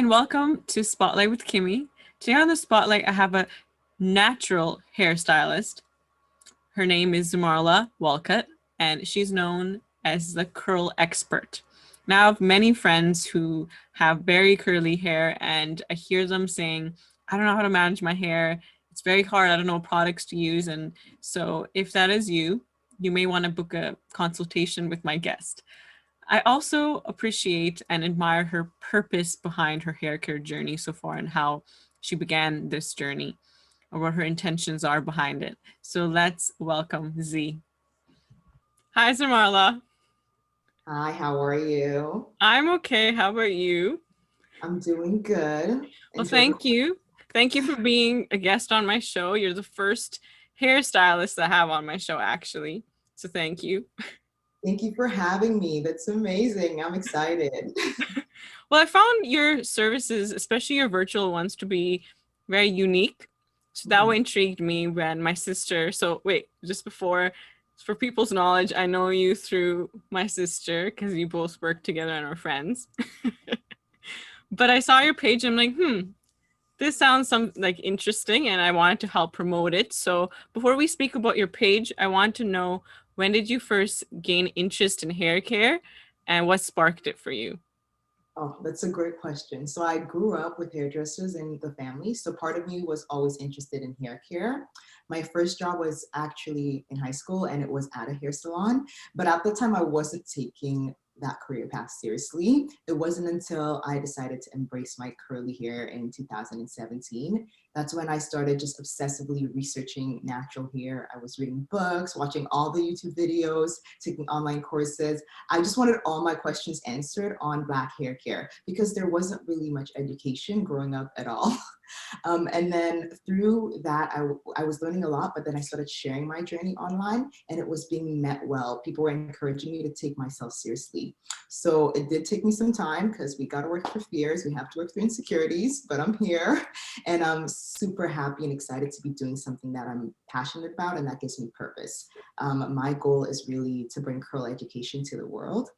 and welcome to Spotlight with Kimi. Today on the Spotlight, I have a natural hairstylist. Her name is Zermarla Walcott, and she's known as the curl expert. Now, I have many friends who have very curly hair, and I hear them saying, I don't know how to manage my hair. It's very hard. I don't know what products to use. And so if that is you, you may want to book a consultation with my guest. I also appreciate and admire her purpose behind her hair care journey so far and how she began this journey or what her intentions are behind it. So let's welcome Z. Hi, Zermarla. Hi, how are you? I'm okay. How about you? I'm doing good. Well, Enjoy thank you. Thank you for being a guest on my show. You're the first hairstylist I have on my show, actually. So thank you. Thank you for having me. That's amazing. I'm excited. Well, I found your services, especially your virtual ones, to be very unique. So that Mhm. one intrigued me when my sister, so wait, just before, for people's knowledge, I know you through my sister because you both work together and are friends. But I saw your page and I'm like, this sounds like interesting and I wanted to help promote it. So before we speak about your page, I want to know, when did you first gain interest in hair care and what sparked it for you? Oh, that's a great question. So I grew up with hairdressers in the family. So part of me was always interested in hair care. My first job was actually in high school and it was at a hair salon. But at the time, I wasn't taking that career path seriously. It wasn't until I decided to embrace my curly hair in 2017. That's when I started just obsessively researching natural hair. I was reading books, watching all the YouTube videos, taking online courses. I just wanted all my questions answered on Black hair care because there wasn't really much education growing up at all. And then through that, I was learning a lot, but then I started sharing my journey online and it was being met well. People were encouraging me to take myself seriously. So it did take me some time because we got to work through fears. We have to work through insecurities, but I'm here and I'm super happy and excited to be doing something that I'm passionate about and that gives me purpose. My goal is really to bring curl education to the world.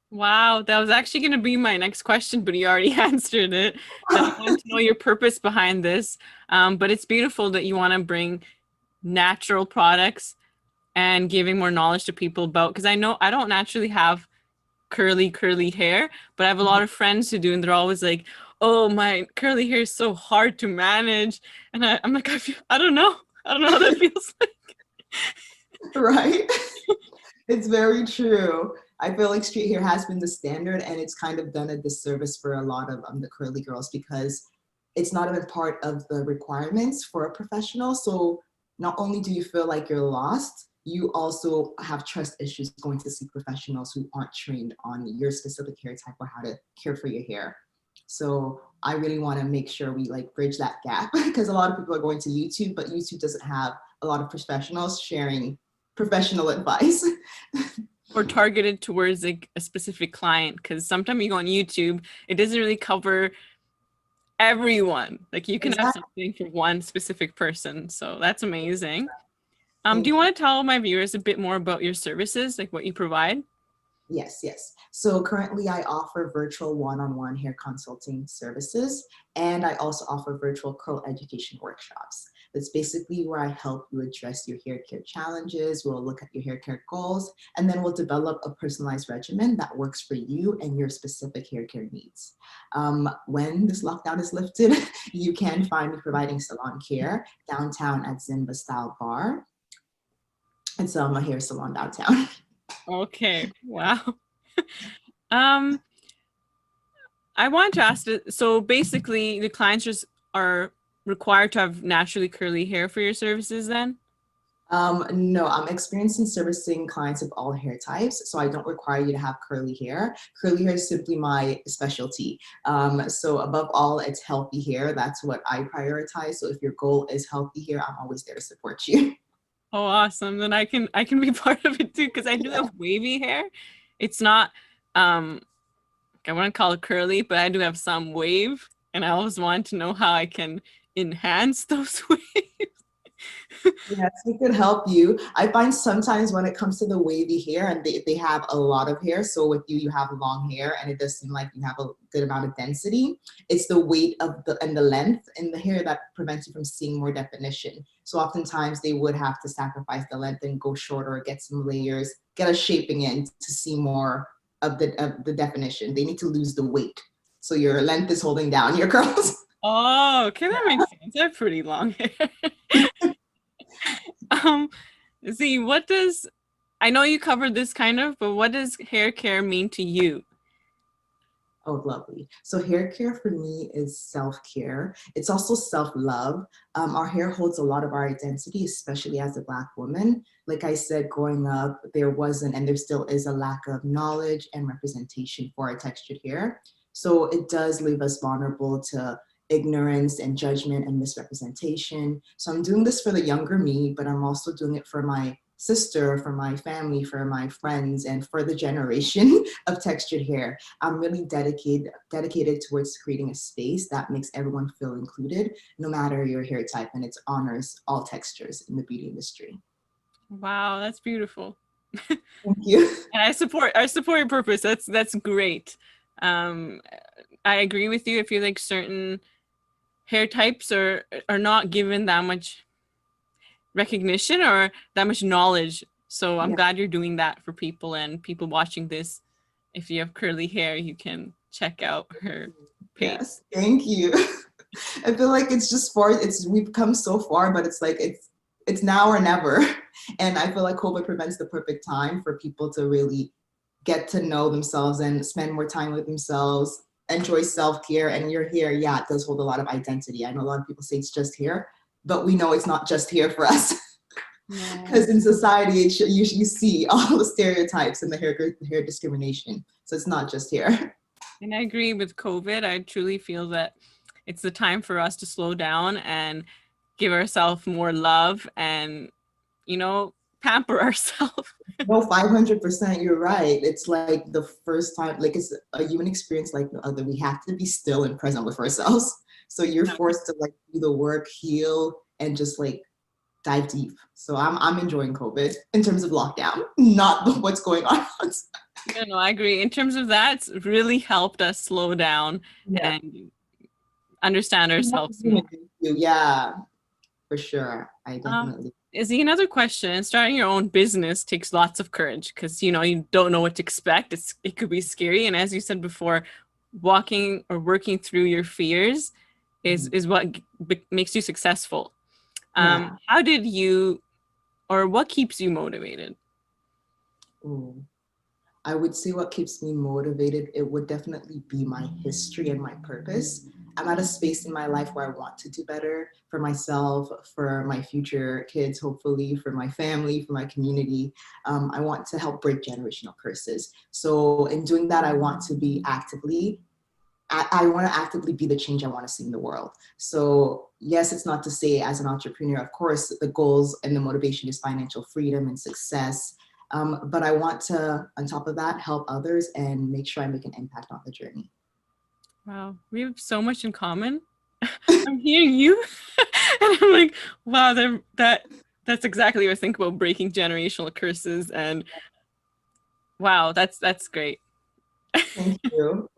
Wow, that was actually going to be my next question, but you already answered it. That I want to know your purpose behind this. But it's beautiful that you want to bring natural products and giving more knowledge to people about, because I know I don't naturally have curly hair, but I have a lot of friends who do, and they're always like, "Oh, my curly hair is so hard to manage," and I'm like, I don't know, I don't know how that feels like. Right? It's very true. I feel like straight hair has been the standard and it's kind of done a disservice for a lot of the curly girls because it's not even part of the requirements for a professional. So not only do you feel like you're lost, you also have trust issues going to see professionals who aren't trained on your specific hair type or how to care for your hair. So I really want to make sure we like bridge that gap because a lot of people are going to YouTube, but YouTube doesn't have a lot of professionals sharing professional advice. Or targeted towards like a specific client, because sometimes you go on YouTube, it doesn't really cover everyone. Like you can have Exactly. something for one specific person. So that's amazing. Do you want to tell my viewers a bit more about your services, like what you provide? Yes, yes. So currently I offer virtual one-on-one hair consulting services, and I also offer virtual curl education workshops. That's basically where I help you address your hair care challenges. We'll look at your hair care goals, and then we'll develop a personalized regimen that works for you and your specific hair care needs. When this lockdown is lifted, you can find me providing salon care downtown at Zimba Style Bar. It's a hair salon downtown. Okay, wow. Um, I wanted to ask, so basically the clients just are required to have naturally curly hair for your services then? No, I'm experienced in servicing clients of all hair types, so I don't require you to have curly hair. Curly hair is simply my specialty. So above all, it's healthy hair. That's what I prioritize. So if your goal is healthy hair, I'm always there to support you. Oh, awesome. Then I can be part of it too, because I do have wavy hair. It's not I wouldn't call it curly, but I do have some wave, and I always want to know how I can enhance those waves. Yes, we could help you. I find sometimes when it comes to the wavy hair and they have a lot of hair, so with you, you have long hair and it does seem like you have a good amount of density. It's the weight of the and the length in the hair that prevents you from seeing more definition. So oftentimes they would have to sacrifice the length and go shorter, get some layers, get a shaping in to see more of the definition. They need to lose the weight. So your length is holding down your curls. Oh, okay, that makes sense. I have pretty long hair. Um, see, what does I know you covered this kind of, but what does hair care mean to you? Oh, lovely. So hair care for me is self-care. It's also self-love. Our hair holds a lot of our identity, especially as a Black woman. Like I said, growing up, there wasn't, and there still is a lack of knowledge and representation for our textured hair. So it does leave us vulnerable to ignorance and judgment and misrepresentation. So I'm doing this for the younger me, but I'm also doing it for my sister, for my family, for my friends, and for the generation of textured hair. I'm really dedicated towards creating a space that makes everyone feel included, no matter your hair type, and it honors all textures in the beauty industry. Wow, that's beautiful. Thank you. And I support your purpose. That's great. Um, I agree with you. I feel like certain hair types are not given that much recognition or that much knowledge. So I'm Yeah. glad you're doing that for people and people watching this. If you have curly hair, you can check out her page. Yes, thank you. I feel like it's just far. We've come so far, but it's like it's now or never. And I feel like COVID prevents the perfect time for people to really get to know themselves and spend more time with themselves, enjoy self-care. And your hair, yeah, it does hold a lot of identity. I know a lot of people say it's just hair, but we know it's not just hair for us. Because in society, you see all the stereotypes and the hair discrimination. So it's not just hair. And I agree with COVID. I truly feel that it's the time for us to slow down and give ourselves more love and, pamper ourselves. No, 500%, you're right. It's like the first time, like it's a human experience like no other. We have to be still and present with ourselves. So you're forced to like do the work, heal, and just like dive deep. So I'm enjoying COVID in terms of lockdown, not what's going on. No, I agree. In terms of that, it's really helped us slow down Yeah. and understand ourselves more. Yeah, for sure. I Um, definitely. Izzy, another question. Starting your own business takes lots of courage because you don't know what to expect. It could be scary, and as you said before, walking or working through your fears is what makes you successful. Yeah. How did you, or what keeps you motivated? Ooh. I would say what keeps me motivated, it would definitely be my history and my purpose. I'm at a space in my life where I want to do better for myself, for my future kids, hopefully, for my family, for my community. I want to help break generational curses. So in doing that, I want to actively be the change I want to see in the world. So yes, it's not to say as an entrepreneur, of course, the goals and the motivation is financial freedom and success. But I want to, on top of that, help others and make sure I make an impact on the journey. Wow, we have so much in common. I'm hearing you, and I'm like, wow, that's exactly what I think about breaking generational curses, and wow, that's great. Thank you.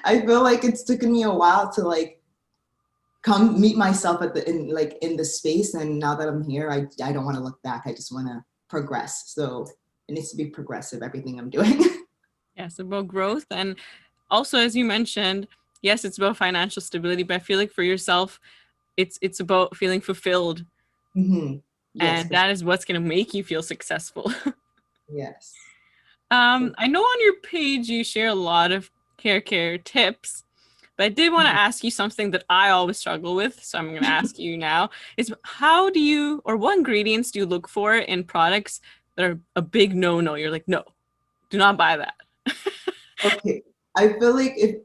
I feel like it's taken me a while to like come meet myself in the space, and now that I'm here, I don't want to look back. I just want to progress. So it needs to be progressive, everything I'm doing. Yes, about growth, and also as you mentioned, yes, it's about financial stability, but I feel like for yourself, it's about feeling fulfilled, Mm-hmm. Yes, and for sure. that is what's gonna make you feel successful. Yes. I know on your page you share a lot of hair care tips, but I did want to ask you something that I always struggle with. So I'm going to ask you now is how do you, or what ingredients do you look for in products that are a big no-no? You're like, no, do not buy that. Okay. I feel like if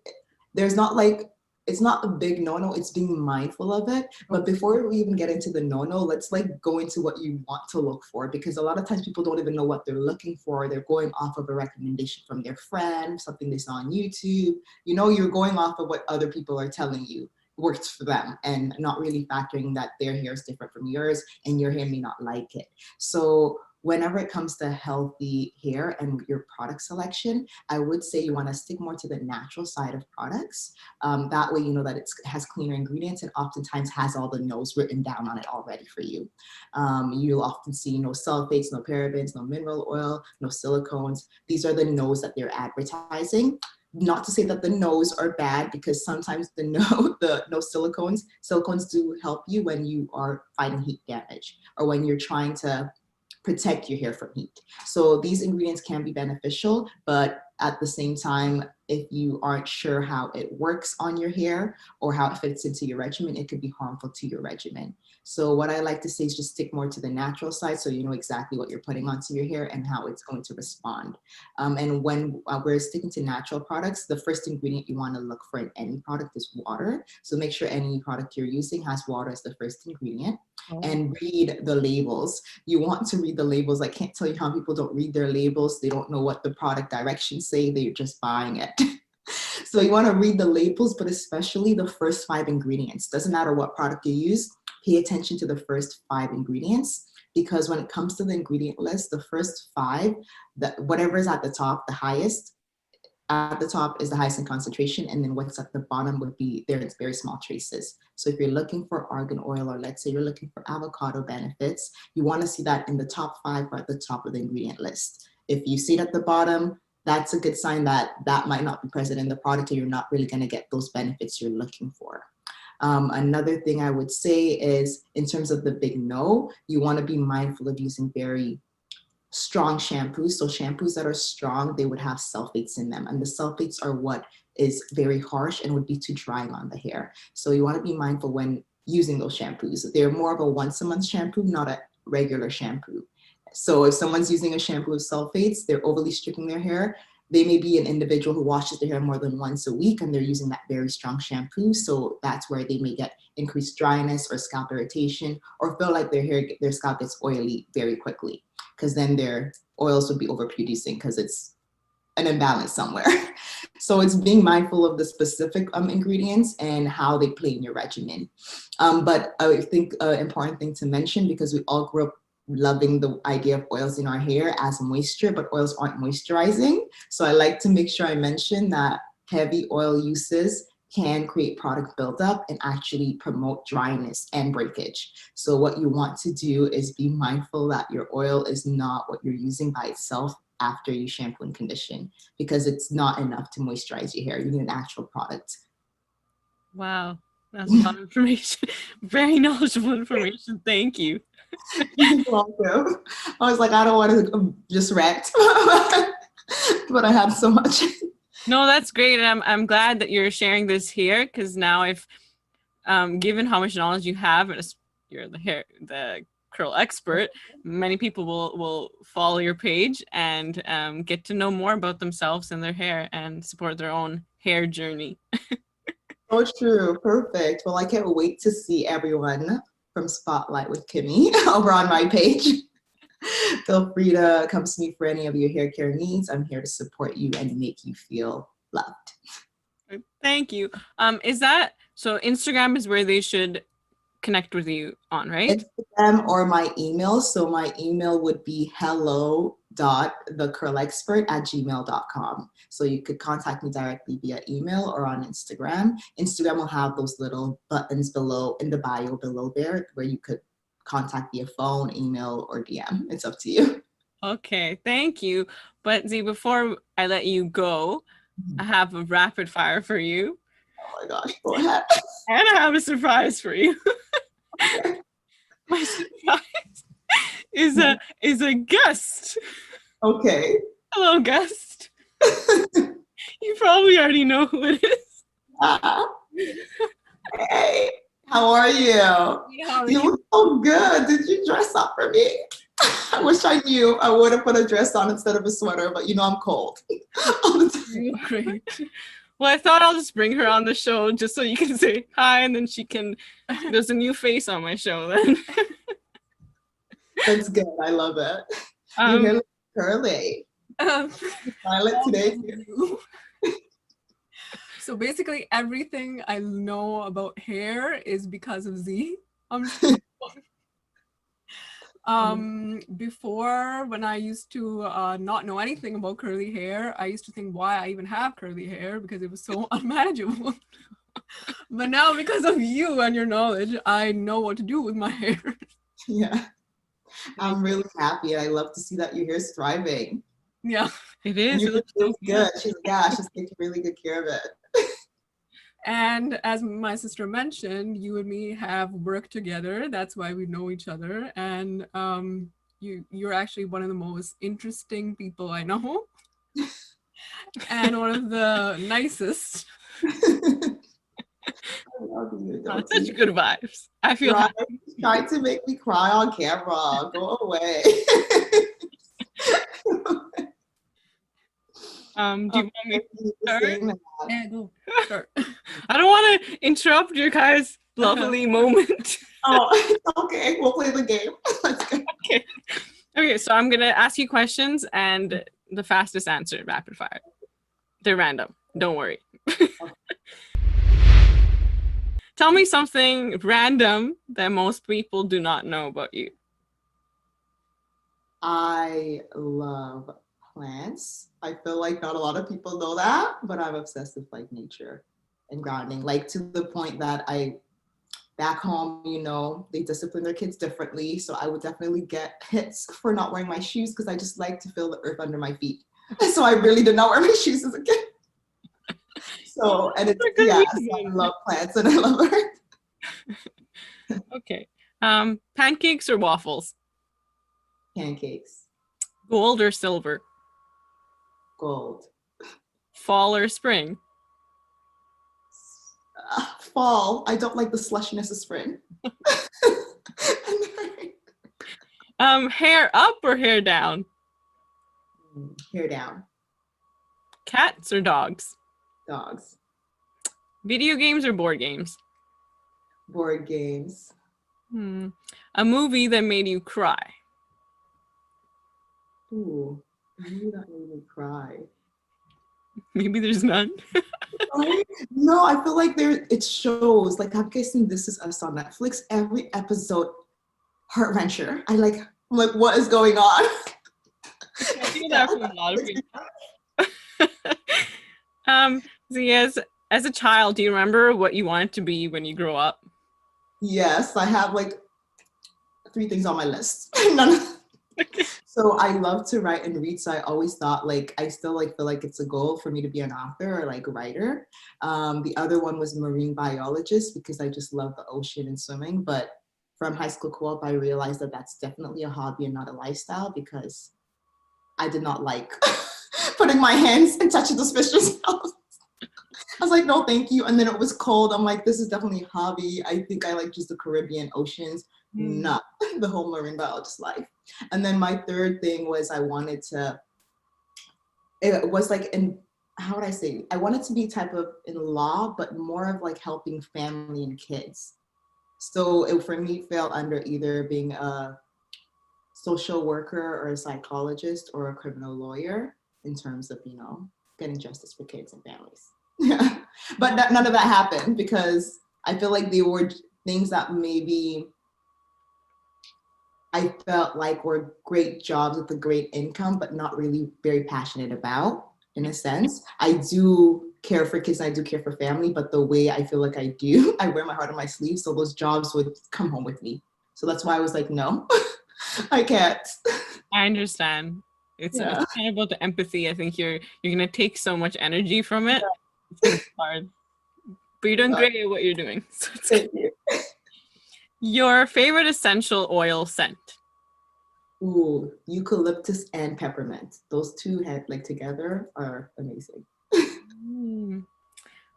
there's not like it's not a big no-no, it's being mindful of it. But before we even get into the no-no, let's like go into what you want to look for, because a lot of times people don't even know what they're looking for. They're going off of a recommendation from their friend, something they saw on YouTube. You're going off of what other people are telling you. works for them, and not really factoring that their hair is different from yours and your hair may not like it. So whenever it comes to healthy hair and your product selection, I would say you want to stick more to the natural side of products. That way, you know that it has cleaner ingredients and oftentimes has all the no's written down on it already for you. You'll often see no sulfates, no parabens, no mineral oil, no silicones. These are the no's that they're advertising. Not to say that the no's are bad, because sometimes the no silicones do help you when you are fighting heat damage or when you're trying to protect your hair from heat. So these ingredients can be beneficial, but at the same time, if you aren't sure how it works on your hair or how it fits into your regimen, it could be harmful to your regimen. So what I like to say is just stick more to the natural side, so you know exactly what you're putting onto your hair and how it's going to respond. And when we're sticking to natural products, the first ingredient you want to look for in any product is water. So make sure any product you're using has water as the first ingredient. And read the labels. You want to read the labels. I can't tell you how people don't read their labels. They don't know what the product directions say. They're just buying it. So you want to read the labels, but especially the first 5 ingredients. Doesn't matter what product you use, pay attention to the first 5 ingredients, because when it comes to the ingredient list, the first 5, whatever is at the top, the highest, at the top is the highest in concentration, and then what's at the bottom would be there. It's very small traces. So if you're looking for argan oil, or let's say you're looking for avocado benefits, you want to see that in the top 5 or at the top of the ingredient list. If you see it at the bottom, that's a good sign that that might not be present in the product, or you're not really going to get those benefits you're looking for. Another thing I would say is, in terms of the big no, you want to be mindful of using very strong shampoos. So shampoos that are strong, they would have sulfates in them, and the sulfates are what is very harsh and would be too drying on the hair. So you want to be mindful when using those shampoos. They're more of a once a month shampoo, not a regular shampoo. So if someone's using a shampoo with sulfates, they're overly stripping their hair. They may be an individual who washes their hair more than once a week, and they're using that very strong shampoo. So that's where they may get increased dryness or scalp irritation, or feel like their scalp gets oily very quickly, because then their oils would be overproducing because it's an imbalance somewhere. So it's being mindful of the specific ingredients and how they play in your regimen. But I think an important thing to mention, because we all grew up loving the idea of oils in our hair as moisture, but oils aren't moisturizing. So I like to make sure I mention that heavy oil uses can create product buildup and actually promote dryness and breakage. So what you want to do is be mindful that your oil is not what you're using by itself after you shampoo and condition, because it's not enough to moisturize your hair. You need an actual product. Wow, that's a lot of information. Very knowledgeable information. Thank you. You're welcome. I was like, I don't want to just wrecked, but I had so much. No, that's great. And I'm glad that you're sharing this here, because now if given how much knowledge you have, and you're the curl expert, many people will follow your page and get to know more about themselves and their hair and support their own hair journey. Oh, true. Perfect. Well, I can't wait to see everyone from Spotlight with Kimi over on my page. Feel free to come to me for any of your hair care needs. I'm here to support you and make you feel loved. Thank you. Is that so? Instagram is where they should connect with you on, right? Instagram or my email. So my email would be hello.thecurlexpert@gmail.com. So you could contact me directly via email or on Instagram. Instagram will have those little buttons below in the bio below there, where you could contact via phone, email, or DM. It's up to you. Okay, thank you. But Z, before I let you go, I have a rapid fire for you. Oh my gosh, go ahead. And I have a surprise for you. Okay. My surprise is a guest. Okay. Hello, guest. You probably already know who it is. Hey, how are you? Yeah, You look so good. Did you dress up for me? I wish I knew. I would have put a dress on instead of a sweater, but you know I'm cold. great. Well, I thought I'll just bring her on the show just so you can say hi, and then there's a new face on my show then. That's good. I love it. Your hair looks curly. Um, Violet today too. So basically everything I know about hair is because of Z. I'm just before, when I used to not know anything about curly hair, I used to think why I even have curly hair because it was so unmanageable. But now, because of you and your knowledge, I know what to do with my hair. Yeah. I'm really happy. I love to see that your hair's thriving. Yeah. It And is. your It hair looks so feels good. She's taking really good care of it. And as my sister mentioned, you and me have worked together. That's why we know each other. And you're actually one of the most interesting people I know, and one of the nicest. I love you, don't such you? good vibes. I feel Right? happy. Trying to make me cry on camera. Go away. Do you want me to start? Saying that. Yeah, go. Start. I don't want to interrupt your guys' lovely moment. Oh, okay. We'll play the game. Let's go. Okay. Okay, so I'm gonna ask you questions and the fastest answer, rapid fire. They're random. Don't worry. Tell me something random that most people do not know about you. I love plants. I feel like not a lot of people know that, but I'm obsessed with like nature and grounding, like to the point that back home, they discipline their kids differently. So I would definitely get hits for not wearing my shoes because I just like to feel the earth under my feet. So I really did not wear my shoes as a kid. So, and it's, yeah, so I love plants and I love earth. Okay. Pancakes or waffles? Pancakes. Gold or silver? Gold. Fall or spring? Fall. I don't like the slushiness of spring. Hair up or hair down? Hair down. Cats or dogs? Dogs. Video games or board games? Board games. A movie that made you cry? Ooh, a movie that made me cry. Maybe there's none. No, I feel like it shows, like, have you guys seen This Is Us on Netflix? Every episode, heart wrencher. I'm like, what is going on? I feel that from a lot of people. So as a child, do you remember what you wanted to be when you grow up? Yes, I have like 3 things on my list. So I love to write and read. So I always thought I still feel like it's a goal for me to be an author or like a writer. The other one was marine biologist because I just love the ocean and swimming. But from high school co-op, I realized that that's definitely a hobby and not a lifestyle because I did not like putting my hands and touching those fish's mouths. I was like, no, thank you. And then it was cold. I'm like, this is definitely a hobby. I think I like just the Caribbean oceans, not the whole marine biologist life. And then my third thing was it was like how would I say? I wanted to be type of in law, but more of like helping family and kids. So it for me fell under either being a social worker or a psychologist or a criminal lawyer in terms of, getting justice for kids and families. Yeah, but none of that happened because I feel like they were things that maybe I felt like were great jobs with a great income, but not really very passionate about, in a sense. I do care for kids, I do care for family, but the way I feel like I do, I wear my heart on my sleeve, so those jobs would come home with me. So that's why I was like, no, I can't. I understand. It's kind of about the empathy. I think you're gonna take so much energy from it. It's gonna be hard. But you're doing great at what you're doing. So Thank you. Your favorite essential oil scent? Ooh, eucalyptus and peppermint. Those two together are amazing.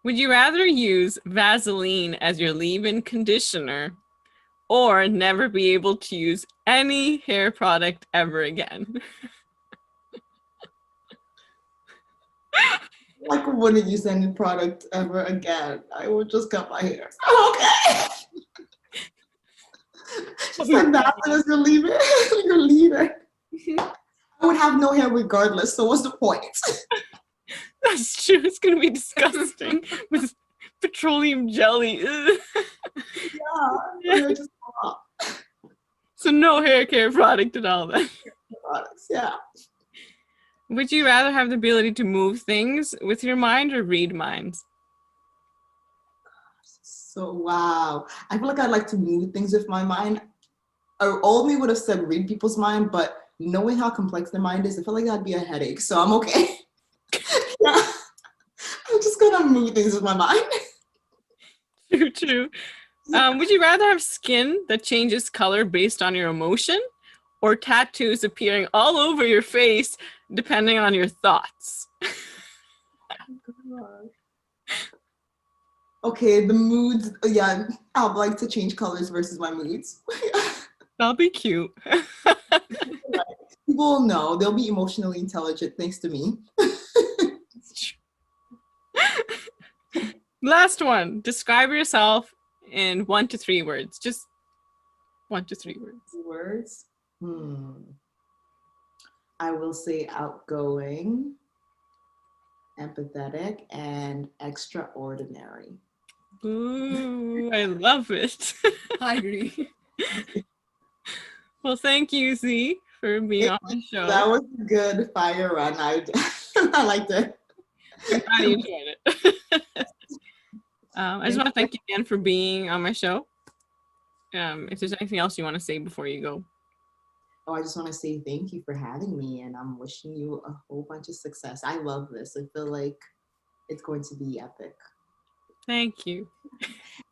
Would you rather use Vaseline as your leave-in conditioner or never be able to use any hair product ever again? I wouldn't use any product ever again. I would just cut my hair. Okay. Just like that as you're leaving. You're leaving. I would have no hair regardless. So what's the point? That's true. It's gonna be disgusting with petroleum jelly. Ugh. Yeah, they're just So no hair care product at all then. products. Yeah. Would you rather have the ability to move things with your mind or read minds? So wow, I feel like I'd like to move things with my mind. Old me would have said read people's mind, but knowing how complex their mind is, I feel like that'd be a headache. So I'm okay. Yeah, I'm just gonna move things with my mind. True, true. Would you rather have skin that changes color based on your emotion or tattoos appearing all over your face depending on your thoughts? Okay, the moods. Yeah, I'd like to change colors versus my moods. That'll be cute. People will know. They'll be emotionally intelligent thanks to me. Last one. Describe yourself in 1 to 3 words. Just 1 to 3 words. Words. I will say outgoing, empathetic, and extraordinary. Ooh, I love it. I agree. Well, thank you, Z, for being on the show. That was a good fire run. I liked it. I'm glad you enjoyed it. I just want to thank you again for being on my show. If there's anything else you want to say before you go. Oh, I just want to say thank you for having me, and I'm wishing you a whole bunch of success. I love this. I feel like it's going to be epic. Thank you.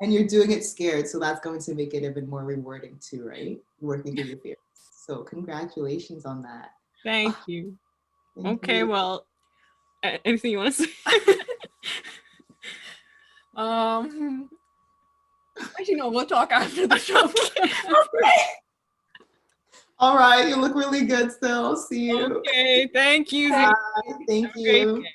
And you're doing it scared, so that's going to make it even more rewarding too, right? Working through your fears. So congratulations on that. Thank you. Thank Okay, you. well, anything you want to say? Actually, no, we'll talk after the show. All right, you look really good still. See you. Okay, thank you. Z. Bye. Thank Have a great you. day.